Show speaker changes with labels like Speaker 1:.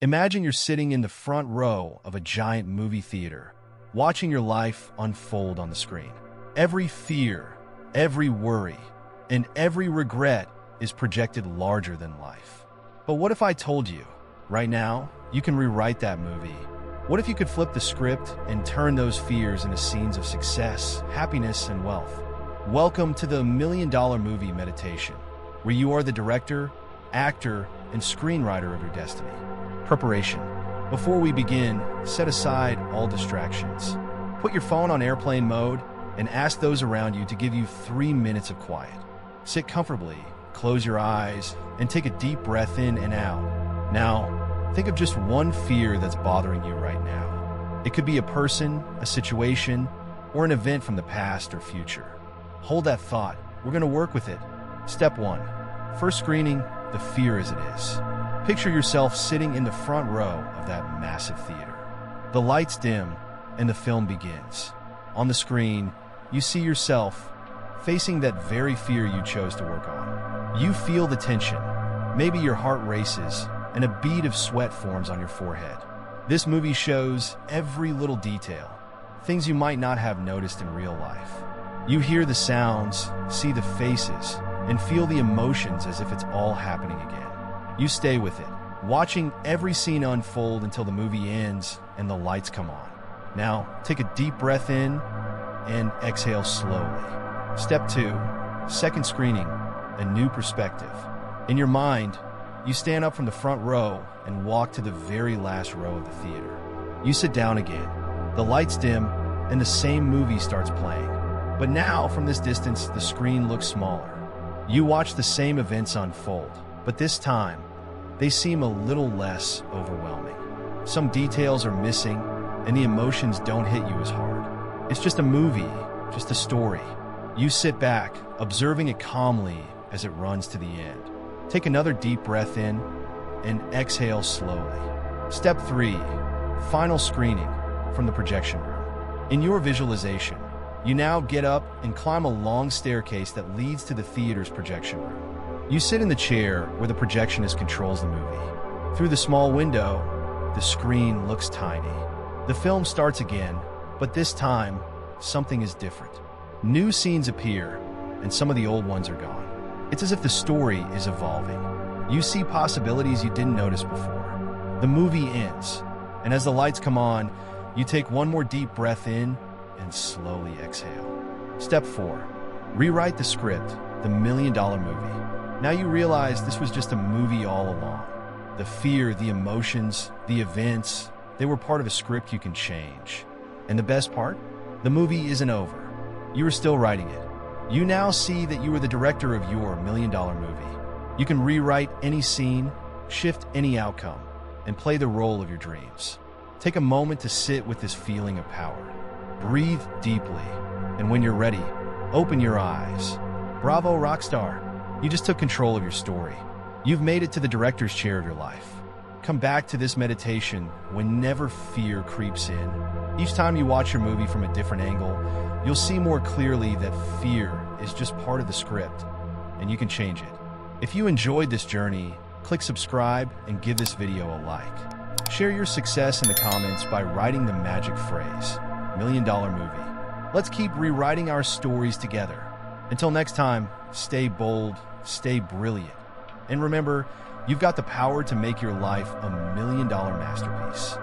Speaker 1: Imagine you're sitting in the front row of a giant movie theater, watching your life unfold on the screen. Every fear, every worry, and every regret is projected larger than life. But what if I told you, right now, you can rewrite that movie? What if you could flip the script and turn those fears into scenes of success, happiness, and wealth? Welcome to the $1 Million Movie Meditation, where you are the director, actor, and screenwriter of your destiny. Preparation. Before we begin, set aside all distractions. Put your phone on airplane mode and ask those around you to give you 3 minutes of quiet. Sit comfortably, close your eyes, and take a deep breath in and out. Now, think of just one fear that's bothering you right now. It could be a person, a situation, or an event from the past or future. Hold that thought. We're going to work with it. Step 1. First screening, the fear as it is. Picture yourself sitting in the front row of that massive theater. The lights dim, and the film begins. On the screen, you see yourself facing that very fear you chose to work on. You feel the tension. Maybe your heart races, and a bead of sweat forms on your forehead. This movie shows every little detail, things you might not have noticed in real life. You hear the sounds, see the faces, and feel the emotions as if it's all happening again. You stay with it, watching every scene unfold until the movie ends and the lights come on. Now, take a deep breath in and exhale slowly. Step 2, second screening, a new perspective. In your mind, you stand up from the front row and walk to the very last row of the theater. You sit down again. The lights dim and the same movie starts playing. But now, from this distance, the screen looks smaller. You watch the same events unfold, but this time, they seem a little less overwhelming. Some details are missing, and the emotions don't hit you as hard. It's just a movie, just a story. You sit back, observing it calmly as it runs to the end. Take another deep breath in and exhale slowly. Step 3, final screening from the projection room. In your visualization, you now get up and climb a long staircase that leads to the theater's projection room. You sit in the chair where the projectionist controls the movie. Through the small window, the screen looks tiny. The film starts again, but this time, something is different. New scenes appear, and some of the old ones are gone. It's as if the story is evolving. You see possibilities you didn't notice before. The movie ends, and as the lights come on, you take one more deep breath in and slowly exhale. Step 4. Rewrite the script, the $1 Million Movie. Now you realize this was just a movie all along. The fear, the emotions, the events, they were part of a script you can change. And the best part? The movie isn't over. You are still writing it. You now see that you are the director of your $1 Million Movie. You can rewrite any scene, shift any outcome, and play the role of your dreams. Take a moment to sit with this feeling of power. Breathe deeply, and when you're ready, open your eyes. Bravo, rockstar! You just took control of your story. You've made it to the director's chair of your life. Come back to this meditation whenever fear creeps in. Each time you watch your movie from a different angle, you'll see more clearly that fear is just part of the script, and you can change it. If you enjoyed this journey, click subscribe and give this video a like. Share your success in the comments by writing the magic phrase, $1 Million Movie. Let's keep rewriting our stories together. Until next time, stay bold, stay brilliant, and remember, you've got the power to make your life a $1 million masterpiece.